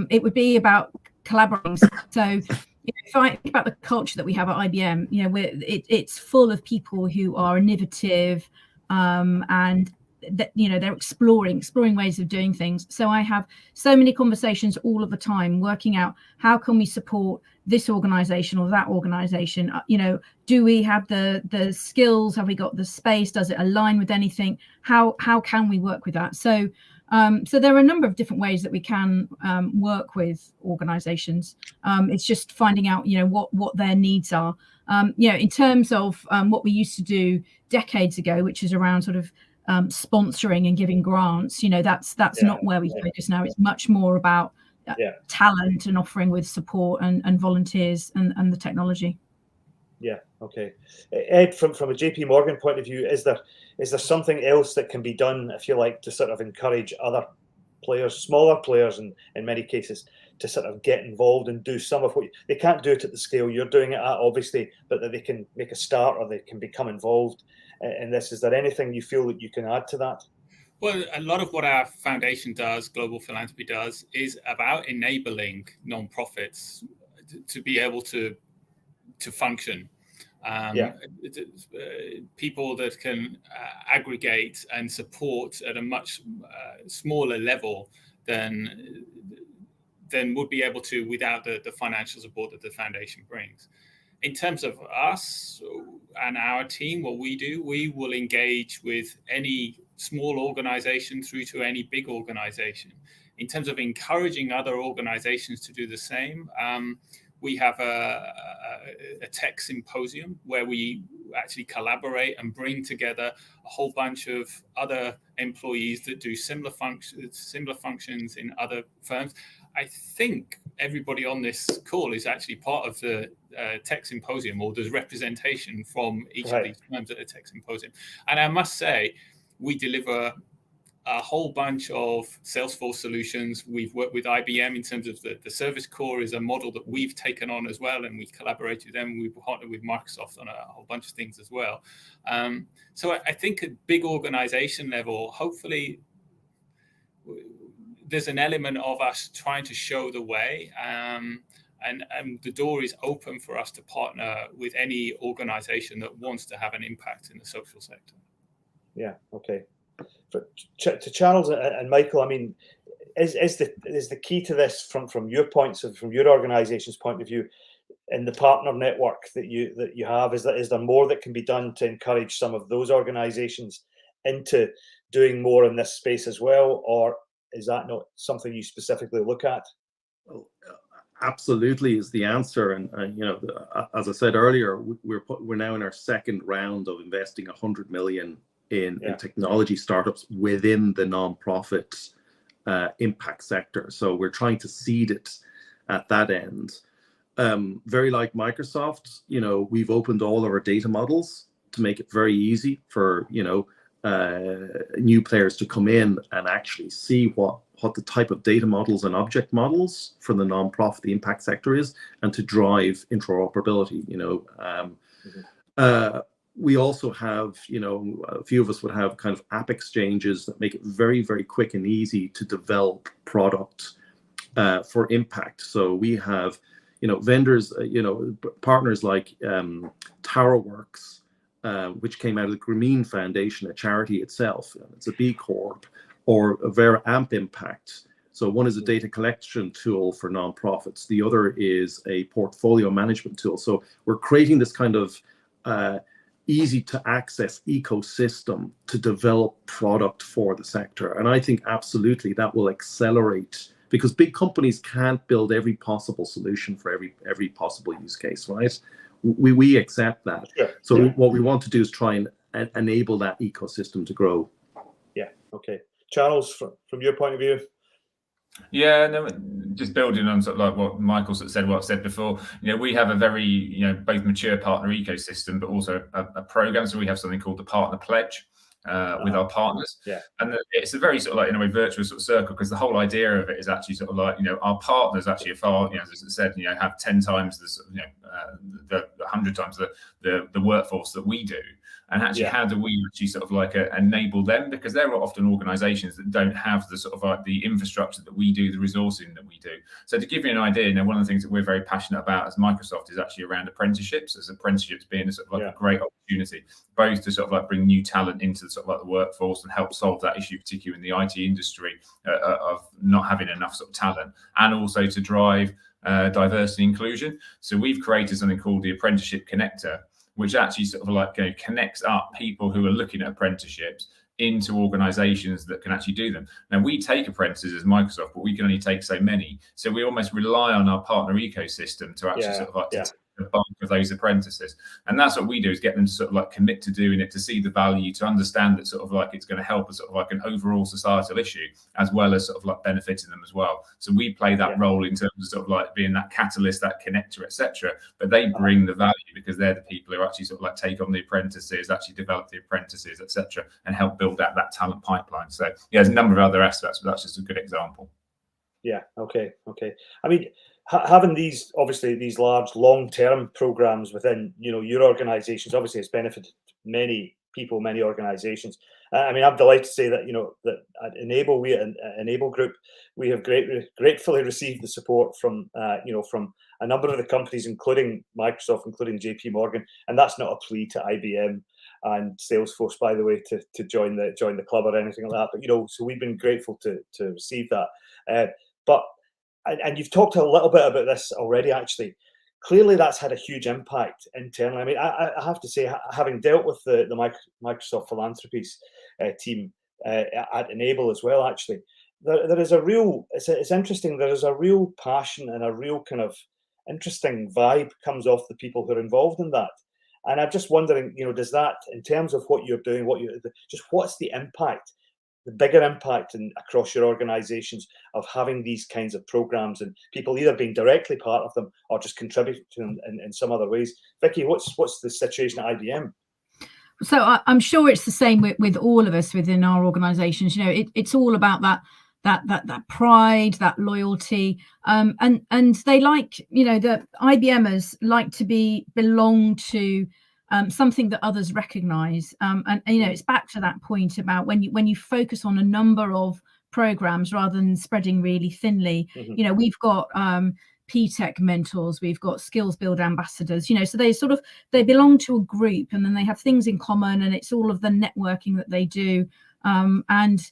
it would be about collaborating. So if I think about the culture that we have at IBM, it's full of people who are innovative and that they're exploring ways of doing things. So I have so many conversations all of the time working out how can we support this organization or that organization. Do we have the skills? Have we got the space? Does it align with anything? How can we work with that? So there are a number of different ways that we can work with organizations. It's just finding out, what their needs are. In terms of what we used to do decades ago, which is around sort of sponsoring and giving grants, that's not where we focus now. It's much more about talent and offering with support and volunteers and the technology. Yeah. Okay. Ed, from a JP Morgan point of view, is there something else that can be done, if you like, to sort of encourage other players, smaller players in many cases, to sort of get involved and do some of what they can't do it at the scale you're doing it at, obviously, but that they can make a start or they can become involved in this? Is there anything you feel that you can add to that? Well, a lot of what our foundation does, Global Philanthropy does, is about enabling nonprofits to be able to function. People that can aggregate and support at a much smaller level than would be able to without the financial support that the foundation brings. In terms of us and our team, what we do, we will engage with any small organization through to any big organization. In terms of encouraging other organizations to do the same, we have a tech symposium where we actually collaborate and bring together a whole bunch of other employees that do similar functions in other firms. I think everybody on this call is actually part of the tech symposium, or there's representation from each of these firms at the tech symposium. And I must say, we deliver a whole bunch of Salesforce solutions. We've worked with IBM in terms of the service core is a model that we've taken on as well, and we collaborate with them. We've partnered with Microsoft on a whole bunch of things as well. So I think at big organization level, hopefully there's an element of us trying to show the way, and the door is open for us to partner with any organization that wants to have an impact in the social sector. Yeah, okay. To Charles and Michael, I mean, is the key to this from your organization's point of view, in the partner network that you have, is there more that can be done to encourage some of those organizations into doing more in this space as well, or is that not something you specifically look at? Absolutely is the answer, and as I said earlier, we're now in our second round of investing 100 million in technology startups within the nonprofit impact sector. So we're trying to seed it at that end. Very like Microsoft, we've opened all of our data models to make it very easy for new players to come in and actually see what what the type of data models and object models for the non-profit, the impact sector is, and to drive interoperability. We also have, a few of us would have kind of app exchanges that make it very, very quick and easy to develop product for impact. So we have, vendors, partners like TowerWorks, which came out of the Grameen Foundation, a charity itself. It's a B Corp, or a Vera Amp Impact. So one is a data collection tool for nonprofits. The other is a portfolio management tool. So we're creating this kind of easy to access ecosystem to develop product for the sector. And I think absolutely that will accelerate, because big companies can't build every possible solution for every possible use case, right? We accept that. Sure. So what we want to do is try and enable that ecosystem to grow. Yeah. Okay. Charles, from your point of view? Yeah, no, just building on sort of like what Michael sort of said, what I've said before, we have a very, both mature partner ecosystem, but also a program. So we have something called the Partner Pledge with our partners. Yeah. And it's a very sort of like, in a way, virtuous sort of circle, because the whole idea of it is actually sort of like, our partners actually are far, as I said, have 10 times the 100 times the workforce that we do. And actually, how do we actually sort of like enable them? Because there are often organisations that don't have the sort of like the infrastructure that we do, the resourcing that we do. So to give you an idea, one of the things that we're very passionate about as Microsoft is actually around apprenticeships, as apprenticeships being a sort of like a great opportunity, both to sort of like bring new talent into the sort of like the workforce and help solve that issue, particularly in the IT industry, of not having enough sort of talent, and also to drive diversity and inclusion. So we've created something called the Apprenticeship Connector, which actually sort of like connects up people who are looking at apprenticeships into organizations that can actually do them. Now, we take apprentices as Microsoft, but we can only take so many. So we almost rely on our partner ecosystem to actually sort of like to the bulk of those apprentices. And that's what we do, is get them to sort of like commit to doing it, to see the value, to understand that sort of like it's going to help us sort of like an overall societal issue, as well as sort of like benefiting them as well. So we play that role in terms of sort of like being that catalyst, that connector, etc. But they bring the value, because they're the people who actually sort of like take on the apprentices, actually develop the apprentices, etc., and help build out that talent pipeline. So there's a number of other aspects, but that's just a good example. Yeah. Okay. I mean, having these, obviously, these large long-term programs within, your organizations, obviously it's benefited many people, many organizations. I mean, I'm delighted to say that, that at Enable, Enable Group, we have gratefully received the support from, from a number of the companies, including Microsoft, including JP Morgan. And that's not a plea to IBM and Salesforce, by the way, to join the club or anything like that. But, so we've been grateful to receive that. And you've talked a little bit about this already, actually. Clearly, that's had a huge impact internally. I mean, I have to say, having dealt with the Microsoft Philanthropies team at Enable as well, actually, there is a real, it's interesting, there is a real passion and a real kind of interesting vibe comes off the people who are involved in that. And I'm just wondering, does that, in terms of what you're doing, what's the impact, the bigger impact across your organizations of having these kinds of programs and people either being directly part of them or just contributing to them in some other ways? Vicky, what's the situation at IBM? So I'm sure it's the same with all of us within our organizations. It's all about that pride, that loyalty, and they like, the IBMers like to belong to something that others recognize, and it's back to that point about when you focus on a number of programs rather than spreading really thinly. We've got P-Tech mentors, we've got skills build ambassadors, so they belong to a group, and then they have things in common, and it's all of the networking that they do, and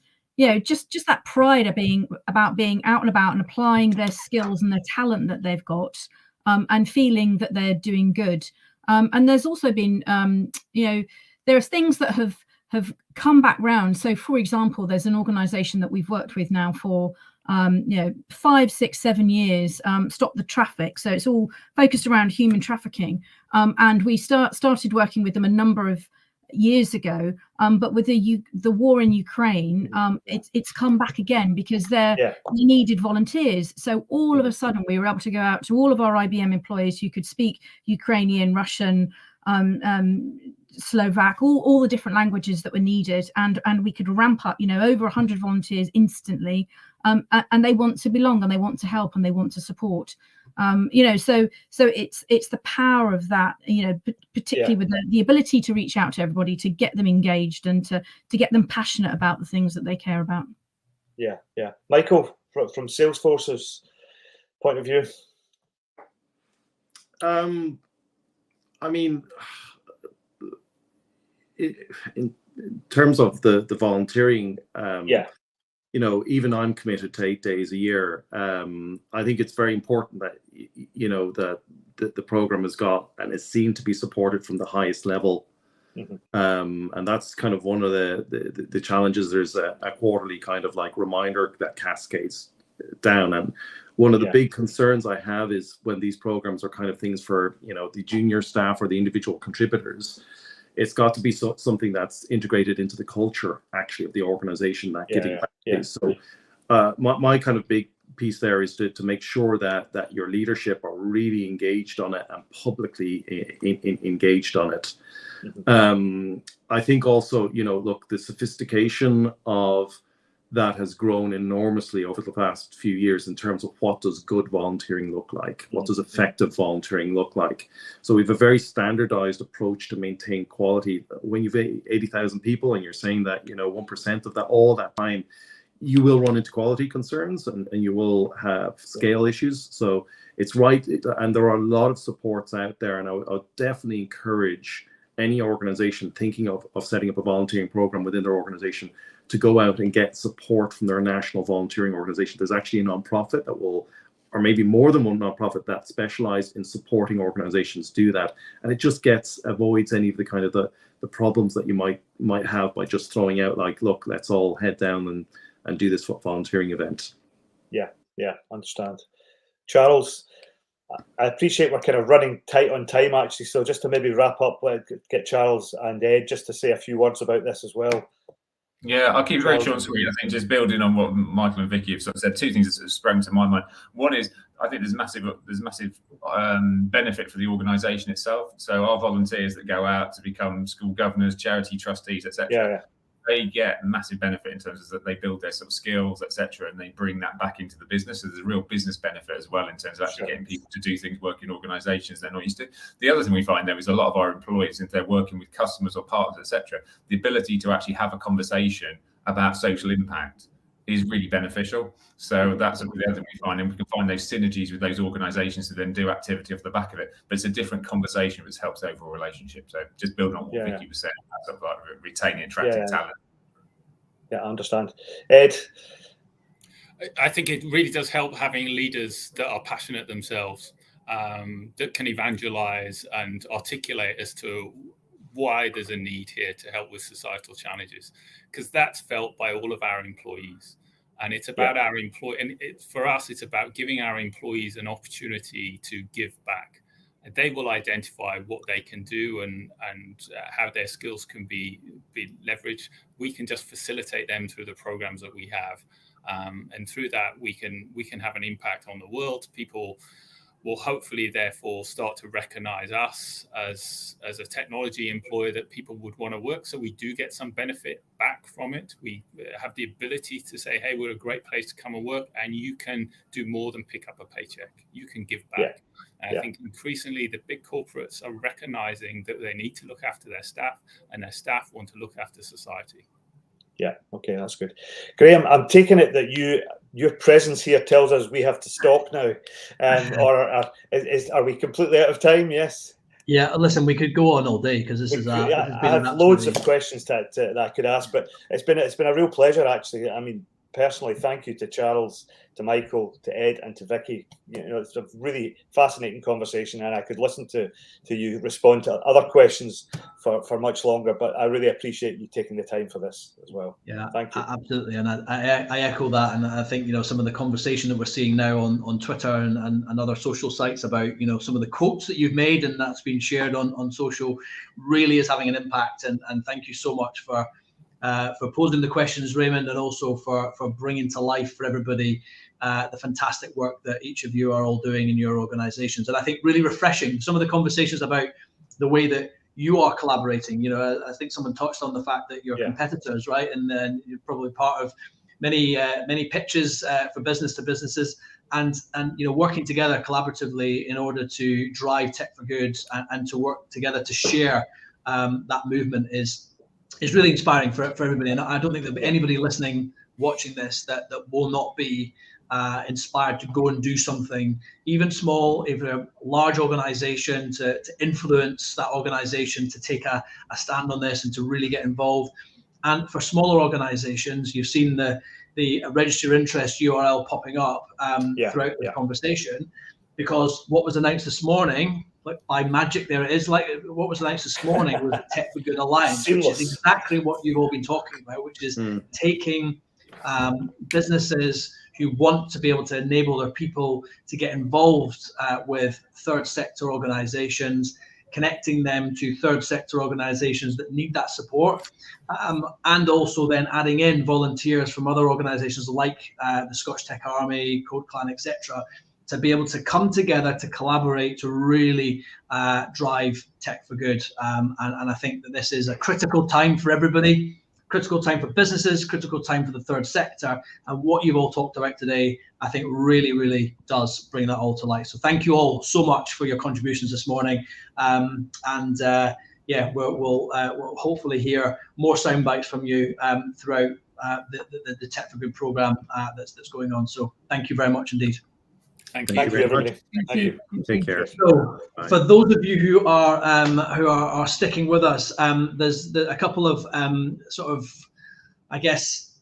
just that pride of being out and about and applying their skills and their talent that they've got, and feeling that they're doing good. And there's also been, there are things that have come back round. So, for example, there's an organisation that we've worked with now for 5, 6, 7 years. Stop the Traffic. So it's all focused around human trafficking. And we started working with them a number of years ago, but with the war in Ukraine, it's come back again because we needed volunteers. So all of a sudden we were able to go out to all of our IBM employees who could speak Ukrainian, Russian, Slovak, all the different languages that were needed, and we could ramp up, over 100 volunteers instantly, and they want to belong, and they want to help, and they want to support. So it's the power of that, particularly with the ability to reach out to everybody, to get them engaged, and to get them passionate about the things that they care about. Yeah. Michael, from Salesforce's point of view. I mean, in terms of the volunteering, even I'm committed to 8 days a year. I think it's very important that that the program has got and is seen to be supported from the highest level. Mm-hmm. And that's kind of one of the challenges. There's a quarterly kind of like reminder that cascades down, and one of the big concerns I have is when these programs are kind of things for the junior staff or the individual contributors, it's got to be something that's integrated into the culture actually of the organization, that getting back. So my kind of big piece there is to make sure that your leadership are really engaged on it and publicly engaged on it. Mm-hmm. I think also, look, the sophistication of that has grown enormously over the past few years in terms of what does good volunteering look like? What does effective volunteering look like? So we have a very standardized approach to maintain quality. When you've 80,000 people and you're saying that, 1% of that, all that time, you will run into quality concerns and you will have scale issues. So it's right. And there are a lot of supports out there. And I would definitely encourage any organization thinking of setting up a volunteering program within their organization to go out and get support from their national volunteering organization. There's actually a nonprofit that will, or maybe more than one nonprofit that specialize in supporting organizations do that. And it just avoids any of the kind of the problems that you might have by just throwing out like, look, let's all head down and do this volunteering event. Yeah, understand. Charles, I appreciate we're kind of running tight on time actually. So just to maybe wrap up, get Charles and Ed just to say a few words about this as well. Yeah, I'll keep it very short and sweet. I think just building on what Michael and Vicky have sort of said, two things that sort of sprang to my mind. One is I think there's massive benefit for the organisation itself. So our volunteers that go out to become school governors, charity trustees, etc. They get massive benefit in terms of that they build their sort of skills, etc., and they bring that back into the business. So there's a real business benefit as well in terms of actually getting people to do things, work in organisations they're not used to. The other thing we find there is a lot of our employees, if they're working with customers or partners, etc., the ability to actually have a conversation about social impact is really beneficial. So that's the other thing we find, and we can find those synergies with those organisations to then do activity off the back of it. But it's a different conversation which helps the overall relationship. So just building on what Vicky was saying, sort of like retaining attractive talent. Yeah, I understand. Ed? I think it really does help having leaders that are passionate themselves, that can evangelize and articulate as to why there's a need here to help with societal challenges, because that's felt by all of our employees. And it's about our for us, it's about giving our employees an opportunity to give back. And they will identify what they can do and how their skills can be leveraged. We can just facilitate them through the programs that we have. And through that, we can have an impact on the world. People will hopefully therefore start to recognize us as a technology employer that people would want to work. So we do get some benefit back from it. We have the ability to say, hey, we're a great place to come and work, and you can do more than pick up a paycheck. You can give back. And I think increasingly the big corporates are recognizing that they need to look after their staff, and their staff want to look after society. Yeah, okay, that's good. Graham, I'm taking it that your presence here tells us we have to stop now, or are we completely out of time? Yes. Yeah, listen, we could go on all day because this is. I have loads of questions that I could ask, but it's been a real pleasure actually. I mean, personally, thank you to Charles, to Michael, to Ed, and to Vicky. It's a really fascinating conversation, and I could listen to you respond to other questions for much longer. But I really appreciate you taking the time for this as well. Yeah, thank you. Absolutely, and I echo that. And I think some of the conversation that we're seeing now on Twitter and other social sites about some of the quotes that you've made and that's been shared on social really is having an impact. And thank you so much for posing the questions, Raymond, and also for bringing to life for everybody the fantastic work that each of you are all doing in your organizations. And I think really refreshing some of the conversations about the way that you are collaborating. You know, I think someone touched on the fact that you're competitors, right? And then you're probably part of many pitches for business to businesses, and you know, working together collaboratively in order to drive tech for good and to work together to share that movement is really inspiring for everybody. And I don't think there'll be anybody listening, watching this, that will not be inspired to go and do something, even small, even a large organization, to influence that organization to take a stand on this and to really get involved. And for smaller organizations, you've seen the register interest URL popping up throughout the conversation, because what was announced this morning, like by magic, there it is. Like what was announced this morning was the Tech for Good Alliance, which is exactly what you've all been talking about, which is taking businesses who want to be able to enable their people to get involved with third sector organizations, connecting them to third sector organizations that need that support, and also then adding in volunteers from other organizations like the Scottish Tech Army, Code Clan, etc., to be able to come together to collaborate to really drive tech for good. And I think that this is a critical time for everybody, critical time for businesses, critical time for the third sector. And what you've all talked about today, I think really, really does bring that all to light. So thank you all so much for your contributions this morning. Yeah, we'll hopefully hear more sound bites from you throughout the Tech for Good program that's going on. So thank you very much indeed. Thank you, everybody. Thank you. Take care. So, for those of you who are sticking with us, there's a couple of sort of, I guess,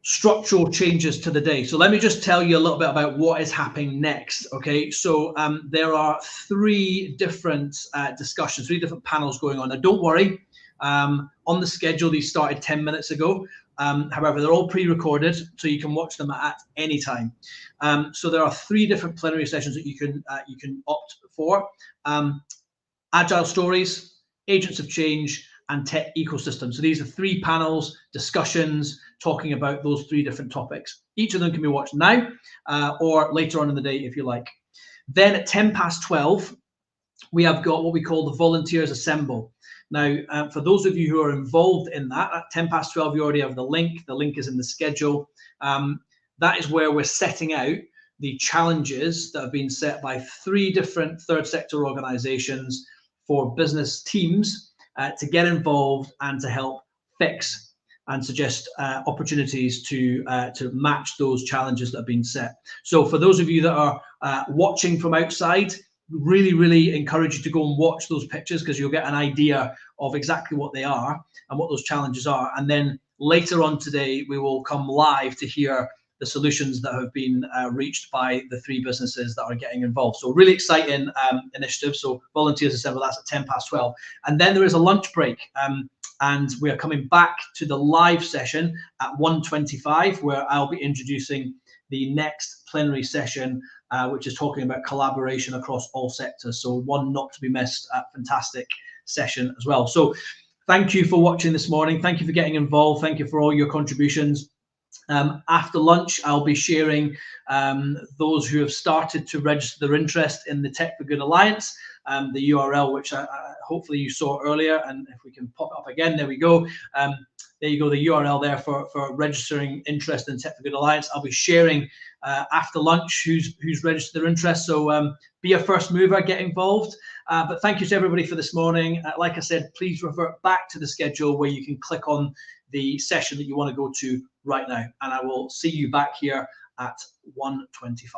structural changes to the day. So let me just tell you a little bit about what is happening next. Okay, so there are three different discussions, three different panels going on. Now, don't worry. On the schedule, these started 10 minutes ago. However, they're all pre-recorded, so you can watch them at any time. So there are three different plenary sessions that you can opt for: Agile Stories, Agents of Change, and Tech Ecosystem. So these are three panels, discussions, talking about those three different topics. Each of them can be watched now or later on in the day if you like. Then at 12:10, we have got what we call the Volunteers Assemble. Now, for those of you who are involved in that, at 12:10, you already have the link. The link is in the schedule. That is where we're setting out the challenges that have been set by three different third sector organizations for business teams to get involved and to help fix and suggest opportunities to match those challenges that have been set. So for those of you that are watching from outside, really encourage you to go and watch those pictures, because you'll get an idea of exactly what they are and what those challenges are. And then later on today, we will come live to hear the solutions that have been reached by the three businesses that are getting involved. So really exciting initiative. So Volunteers Assemble, that's at 12:10. And then there is a lunch break. And we are coming back to the live session at 1:25, where I'll be introducing the next plenary session, which is talking about collaboration across all sectors. So one not to be missed, fantastic session as well. So thank you for watching this morning. Thank you for getting involved. Thank you for all your contributions. After lunch, I'll be sharing those who have started to register their interest in the Tech for Good Alliance, the URL, which hopefully you saw earlier. And if we can pop it up again, there we go. There you go, the URL there for registering interest in Tech for Good Alliance. I'll be sharing after lunch who's registered their interest. So be a first mover, get involved. But thank you to everybody for this morning. Like I said, please revert back to the schedule where you can click on the session that you want to go to right now. And I will see you back here at 1:25.